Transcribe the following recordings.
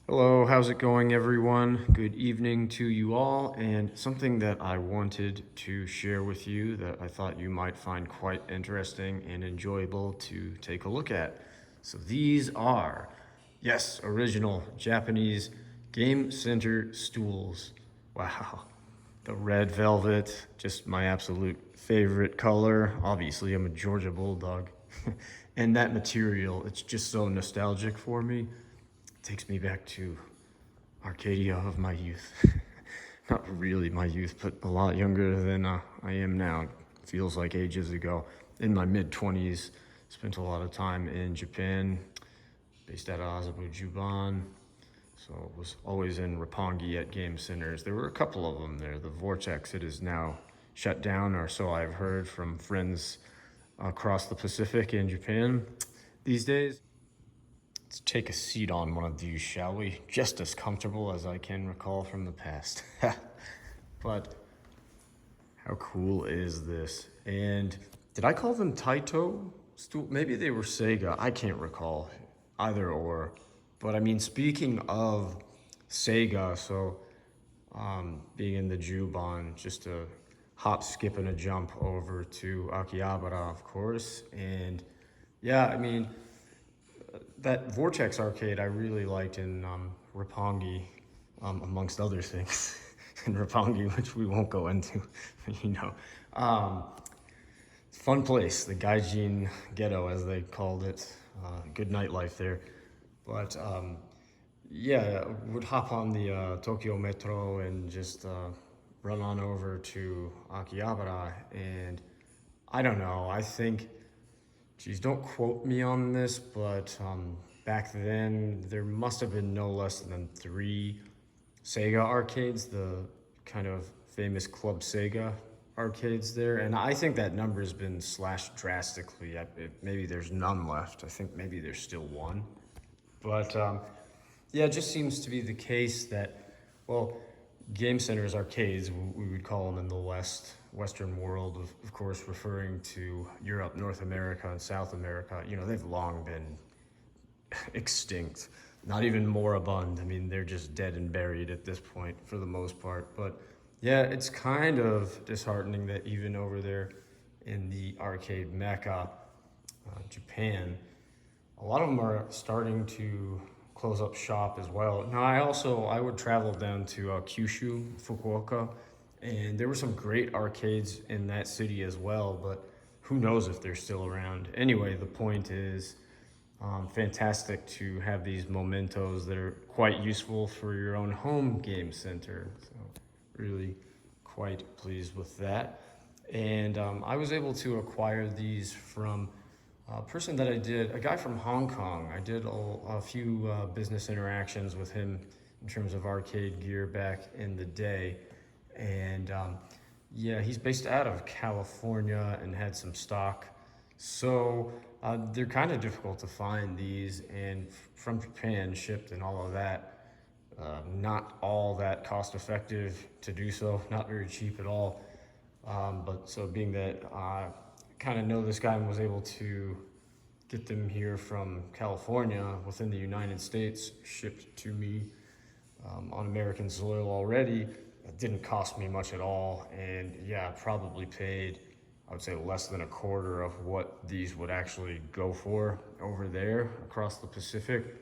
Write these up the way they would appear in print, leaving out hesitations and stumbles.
Hello, how's it going, everyone? Good evening to you all, and something that I wanted to share with you that I thought you might find quite interesting and enjoyable to take a look at. So, these are, yes, original Japanese Game Center stools. Wow. The red velvet, just my absolute favorite color. Obviously, I'm a Georgia Bulldog. And that material, it's just so nostalgic for me. Takes me back to Arcadia of my youth. Not really my youth, but a lot younger than I am now. Feels like ages ago. In my mid 20s, spent a lot of time in Japan, based out of Azerbaijan. So was always in Roppongi at game centers. There were a couple of them there. The Vortex, it is now shut down, or so I've heard from friends across the Pacific in Japan these days. Let's take a seat on one of these, shall we? Just as comfortable as I can recall from the past. But how cool is this? And did I call them Taito stool? Maybe they were Sega. I can't recall. Either or. But I mean, speaking of Sega, so being in the Juban, just a hop, skip, and a jump over to Akihabara, of course. And yeah, I mean, that Vortex arcade I really liked in Roppongi, amongst other things in Roppongi, which we won't go into, you know. Fun place, the Gaijin Ghetto, as they called it. Good nightlife there. But yeah, would hop on the Tokyo Metro and just run on over to Akihabara. And I don't know, I think, geez, don't quote me on this, but back then there must have been no less than 3 Sega arcades, the kind of famous Club Sega arcades there. And I think that number has been slashed drastically. Maybe there's none left. I think maybe there's still one. But yeah, it just seems to be the case that, well, game centers, arcades, we would call them in the Western world, of course, referring to Europe, North America, and South America. You know, they've long been extinct, not even moribund. I mean, they're just dead and buried at this point for the most part. But yeah, it's kind of disheartening that even over there in the arcade mecca, Japan, a lot of them are starting to close up shop as well. Now, I would travel down to Kyushu, Fukuoka, and there were some great arcades in that city as well, but who knows if they're still around. Anyway, the point is, fantastic to have these mementos that are quite useful for your own home game center. So really quite pleased with that. And I was able to acquire these from a person that a guy from Hong Kong. I did a few business interactions with him in terms of arcade gear back in the day. And yeah, he's based out of California and had some stock. So they're kind of difficult to find these, and from Japan, shipped and all of that. Not all that cost effective to do so, not very cheap at all. But so being that I kind of know this guy and was able to get them here from California within the United States, shipped to me on American soil already, it didn't cost me much at all. And yeah, I probably paid, I would say, less than a quarter of what these would actually go for over there across the Pacific.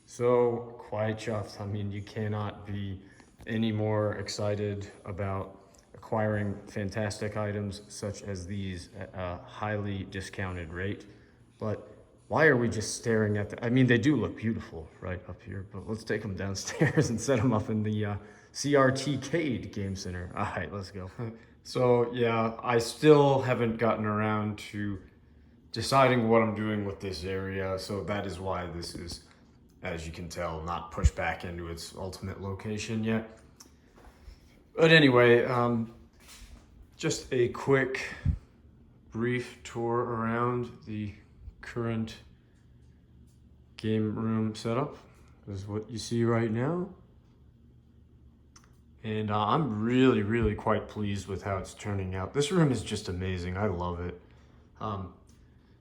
So quite chuffed. I mean, you cannot be any more excited about acquiring fantastic items such as these at a highly discounted rate. But why are we just staring at I mean, they do look beautiful right up here, but let's take them downstairs and set them up in the CRT-Cade Game Center. All right, let's go. So yeah, I still haven't gotten around to deciding what I'm doing with this area, so that is why this is, as you can tell, not pushed back into its ultimate location yet. But anyway, just a quick, brief tour around the current game room setup. This is what you see right now. And I'm really quite pleased with how it's turning out. This room is just amazing. I love it.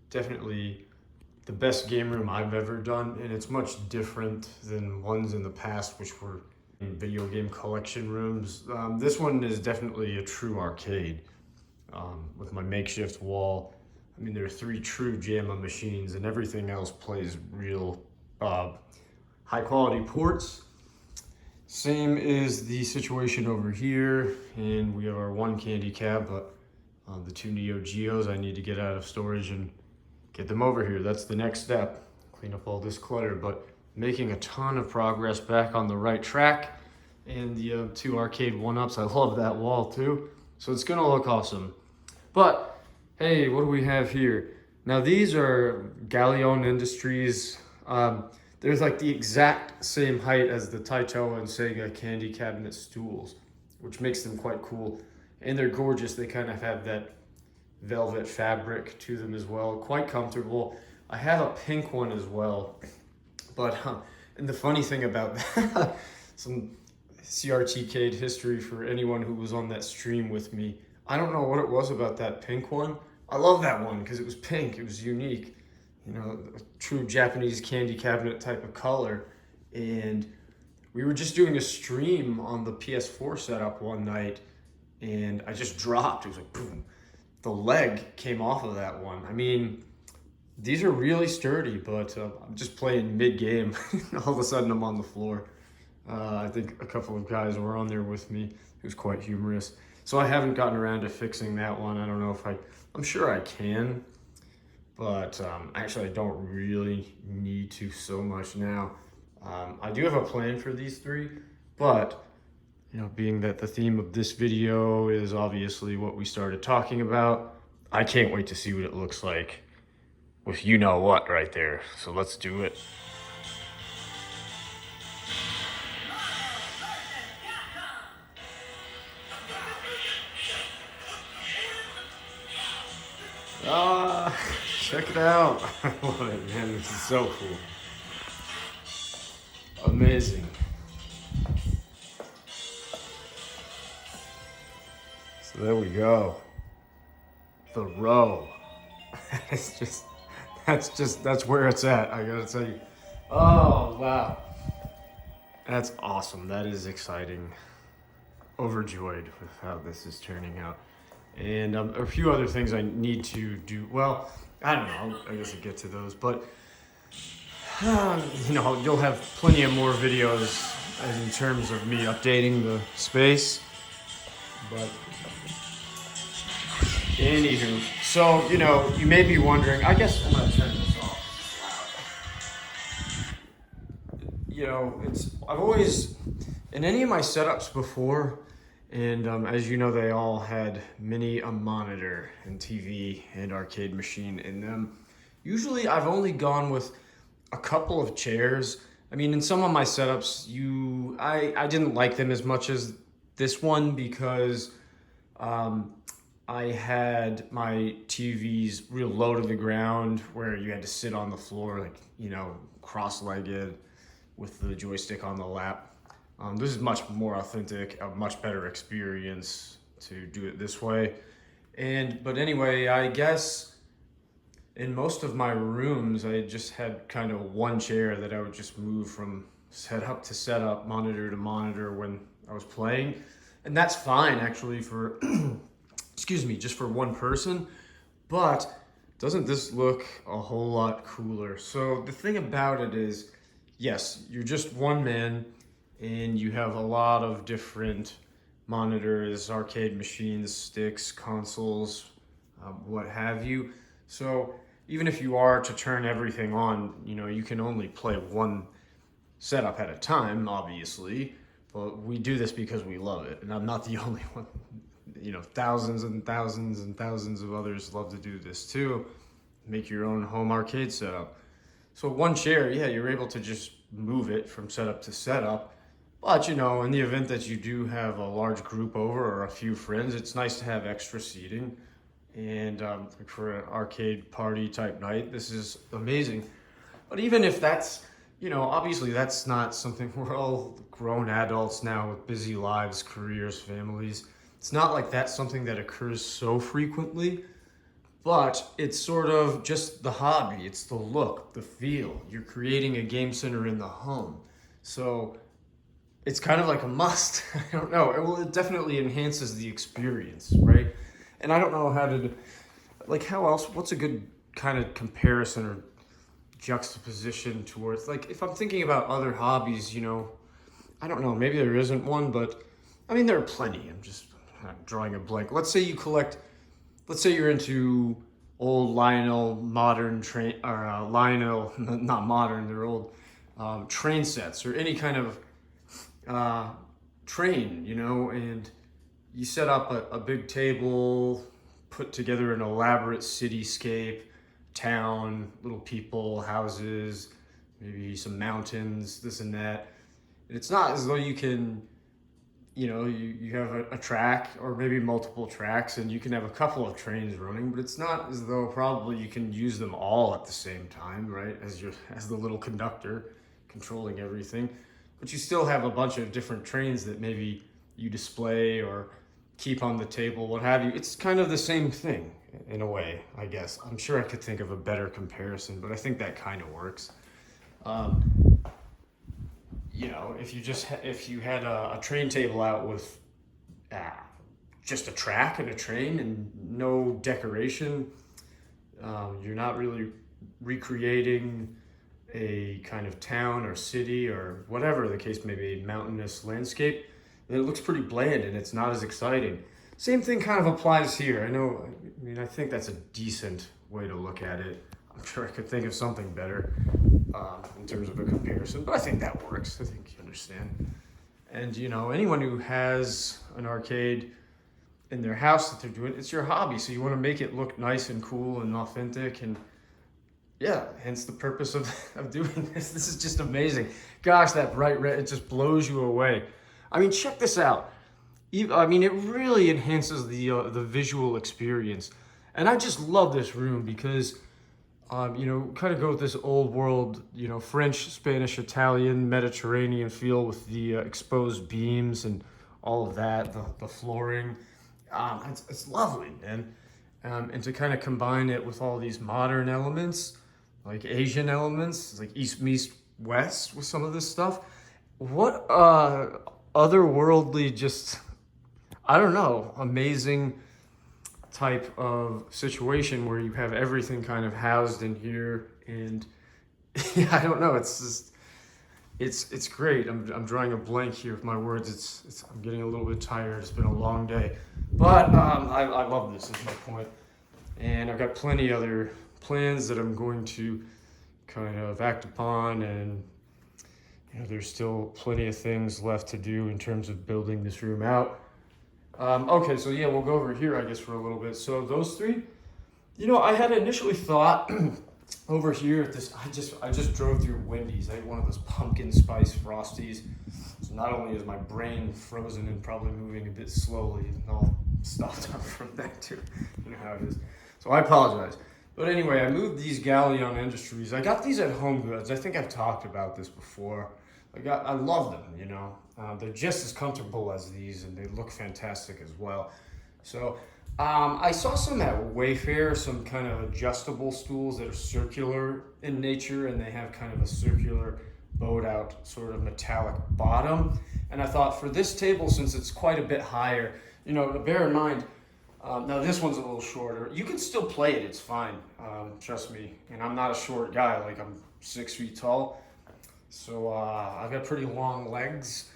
Definitely the best game room I've ever done, and it's much different than ones in the past, which were in video game collection rooms. This one is definitely a true arcade with my makeshift wall. I mean, there are 3 true JAMA machines, and everything else plays real high quality ports. Same is the situation over here, and we have our 1 candy cab, but the 2 Neo Geos I need to get out of storage and get them over here. That's the next step, clean up all this clutter, but making a ton of progress back on the right track. And the 2 arcade 1-ups, I love that wall too, so it's gonna look awesome. But hey, what do we have here? Now these are Galleon Industries. There's like the exact same height as the Taito and Sega candy cabinet stools, which makes them quite cool. And they're gorgeous. They kind of have that velvet fabric to them as well. Quite comfortable. I have a pink one as well. But, and the funny thing about that, some CRTcade history for anyone who was on that stream with me. I don't know what it was about that pink one. I love that one because it was pink. It was unique. You know, a true Japanese candy cabinet type of color. And we were just doing a stream on the PS4 setup one night, and I just dropped. It was like, boom. The leg came off of that one. I mean, these are really sturdy, but I'm just playing mid-game. All of a sudden, I'm on the floor. I think a couple of guys were on there with me. It was quite humorous. So I haven't gotten around to fixing that one. I don't know if I'm sure I can. But actually, I don't really need to so much now. I do have a plan for these 3, but you know, being that the theme of this video is obviously what we started talking about, I can't wait to see what it looks like with you know what right there. So let's do it. Check it out. I love it, man. This is so cool. Amazing. So there we go. The row. That's where it's at. I gotta tell you. Oh, wow. That's awesome. That is exciting. Overjoyed with how this is turning out. And a few other things I need to do. Well, I don't know. I guess I'll get to those. But, you know, you'll have plenty of more videos in terms of me updating the space. But, anywho. So, you know, you may be wondering. I guess I'm going to turn this off. You know, I've always, in any of my setups before, and as you know, they all had a monitor and TV and arcade machine in them. Usually I've only gone with a couple of chairs. I mean, in some of my setups, I didn't like them as much as this one because I had my TVs real low to the ground where you had to sit on the floor, like, you know, cross-legged with the joystick on the lap. This is much more authentic, a much better experience to do it this way. But anyway, I guess in most of my rooms, I just had kind of one chair that I would just move from setup to setup, monitor to monitor when I was playing. And that's fine actually for, excuse me, just for one person. But doesn't this look a whole lot cooler? So the thing about it is, yes, you're just one man, and you have a lot of different monitors, arcade machines, sticks, consoles, what have you. So even if you are to turn everything on, you know, you can only play one setup at a time, obviously. But we do this because we love it, and I'm not the only one. You know, thousands and thousands and thousands of others love to do this too. Make your own home arcade setup. So one chair, yeah, you're able to just move it from setup to setup. But, you know, in the event that you do have a large group over or a few friends, it's nice to have extra seating. And like for an arcade party type night, this is amazing. But even if that's, you know, obviously that's not something, we're all grown adults now with busy lives, careers, families. It's not like that's something that occurs so frequently. but it's sort of just the hobby. It's the look, the feel. You're creating a game center in the home. So it's kind of like a must. I don't know. It definitely enhances the experience, right? And I don't know how to, like, how else, what's a good kind of comparison or juxtaposition towards, like, if I'm thinking about other hobbies, I don't know, maybe there isn't one, but I mean, there are plenty. I'm just drawing a blank. Let's say you're into old Lionel modern train, or Lionel, not modern, they're old train sets or any kind of train, and you set up a big table, put together an elaborate cityscape, town, little people, houses, maybe some mountains, this and that. And it's not as though you can, you have a track or maybe multiple tracks and you can have a couple of trains running, but it's not as though probably you can use them all at the same time, right? As the little conductor controlling everything. But you still have a bunch of different trains that maybe you display or keep on the table, what have you. It's kind of the same thing in a way, I guess. I'm sure I could think of a better comparison, but I think that kind of works. If you had a train table out with just a track and a train and no decoration, you're not really recreating a kind of town or city or whatever the case may be, mountainous landscape, then it looks pretty bland and it's not as exciting. Same thing kind of applies here. I think that's a decent way to look at it. I'm sure I could think of something better in terms of a comparison, but I think that works. I think you understand. And anyone who has an arcade in their house that they're doing, it's your hobby, so you want to make it look nice and cool and authentic, and yeah, hence the purpose of doing this. This is just amazing. Gosh, that bright red, it just blows you away. Check this out. It really enhances the visual experience. And I just love this room because, kind of go with this old world, French, Spanish, Italian, Mediterranean feel with the exposed beams and all of that, the flooring. It's lovely, man. And to kind of combine it with all these modern elements, like Asian elements, like East meets West with some of this stuff. What otherworldly, just, I don't know, amazing type of situation where you have everything kind of housed in here. And yeah, I don't know, it's just, it's great. I'm drawing a blank here with my words. I'm getting a little bit tired. It's been a long day, but I love this, is my point. And I've got plenty other plans that I'm going to kind of act upon, and there's still plenty of things left to do in terms of building this room out. Okay, so yeah, we'll go over here, I guess, for a little bit. So those three, I had initially thought over here at this, I just drove through Wendy's. I ate one of those pumpkin spice Frosties. So not only is my brain frozen and probably moving a bit slowly, and I'll stop from that too. You know how it is. So I apologize. But anyway, I moved these Galleon Industries. I got these at Home Goods. I think I've talked about this before. I love them, They're just as comfortable as these, and they look fantastic as well. So I saw some at Wayfair, some kind of adjustable stools that are circular in nature, and they have kind of a circular bowed out sort of metallic bottom. And I thought for this table, since it's quite a bit higher, bear in mind, now this one's a little shorter. You can still play it, it's fine, trust me. And I'm not a short guy, I'm 6 feet tall. So I've got pretty long legs,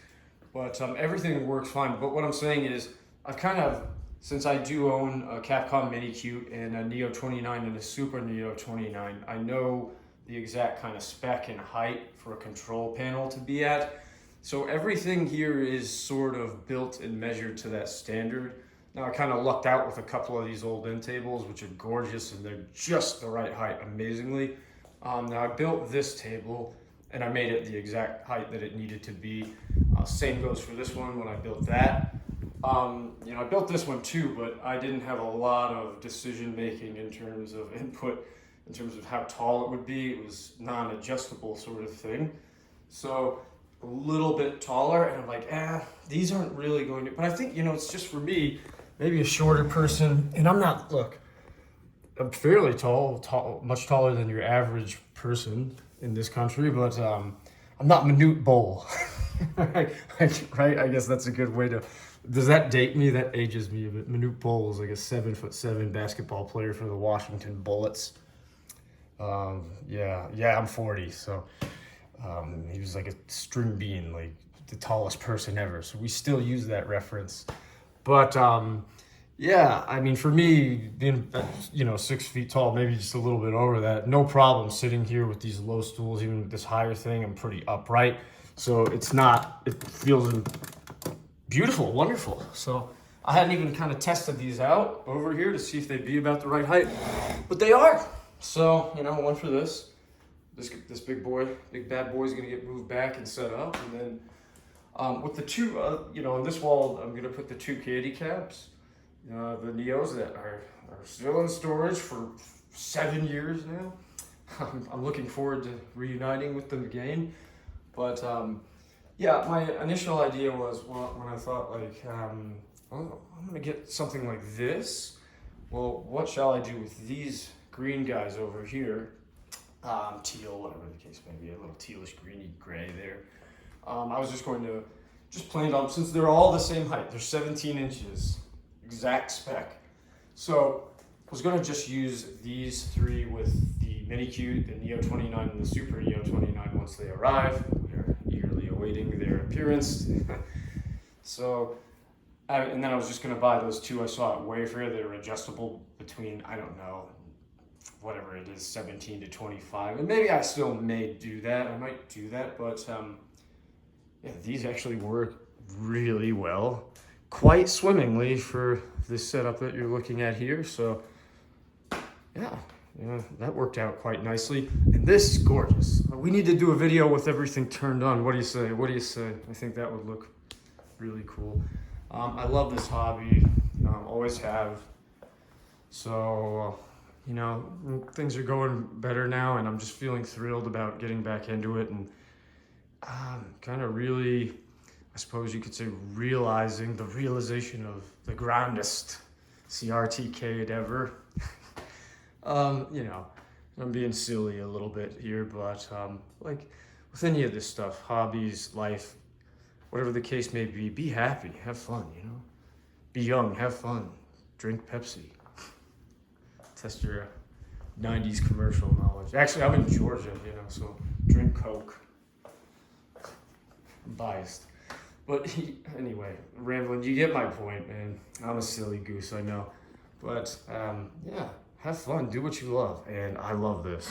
but everything works fine. But what I'm saying is, I've kind of, since I do own a Capcom Mini-Cute and a Neo 29 and a Super Neo 29, I know the exact kind of spec and height for a control panel to be at. So everything here is sort of built and measured to that standard. Now I kind of lucked out with a couple of these old end tables, which are gorgeous and they're just the right height, amazingly. Now I built this table and I made it the exact height that it needed to be. Same goes for this one when I built that. I built this one too, but I didn't have a lot of decision making in terms of input, in terms of how tall it would be. It was non-adjustable sort of thing. So a little bit taller, and I'm like, these aren't really going to, but I think, it's just for me, maybe a shorter person, and I'm not, look, I'm fairly tall, much taller than your average person in this country, but I'm not Manute Bol. Right? I guess that's a good way to. Does that date me? That ages me a bit. Manute Bol was like a 7'7" basketball player for the Washington Bullets. Yeah, I'm 40, so he was like a string bean, like the tallest person ever. So we still use that reference. But yeah, I mean, for me, being 6 feet tall, maybe just a little bit over that, no problem sitting here with these low stools. Even with this higher thing, I'm pretty upright, so it feels beautiful, wonderful. So I hadn't even kind of tested these out over here to see if they'd be about the right height, but they are. So I went for this. This big bad boy is gonna get moved back and set up, and then with the two, on this wall, I'm gonna put the two candy caps. The Neos that are still in storage for 7 years now. I'm looking forward to reuniting with them again. But yeah, my initial idea was when I thought I'm gonna get something like this. Well, what shall I do with these green guys over here? Teal, whatever the case may be, a little tealish greeny gray there. I was just going to planned on, since they're all the same height, they're 17 inches. Exact spec. So I was going to just use these three with the Mini Cute, the Neo 29, and the Super Neo 29 once they arrive. We are eagerly awaiting their appearance. So, and then I was just going to buy those two I saw at Wayfair. They're adjustable between, I don't know, whatever it is, 17 to 25. And maybe I still may do that. I might do that, but yeah, these actually work really well. Quite swimmingly for this setup that you're looking at here. So yeah, that worked out quite nicely. And this is gorgeous. We need to do a video with everything turned on. What do you say? I think that would look really cool. I love this hobby, always have. So things are going better now, and I'm just feeling thrilled about getting back into it, and kind of really, I suppose you could say, realizing the realization of the grandest CRT ever. I'm being silly a little bit here, but like with any of this stuff, hobbies, life, whatever the case may be happy, have fun, be young, have fun, drink Pepsi, test your 90s commercial knowledge. Actually, I'm in Georgia, so drink Coke. I'm biased. But anyway, rambling, you get my point, man. I'm a silly goose, I know. But yeah, have fun, do what you love, and I love this.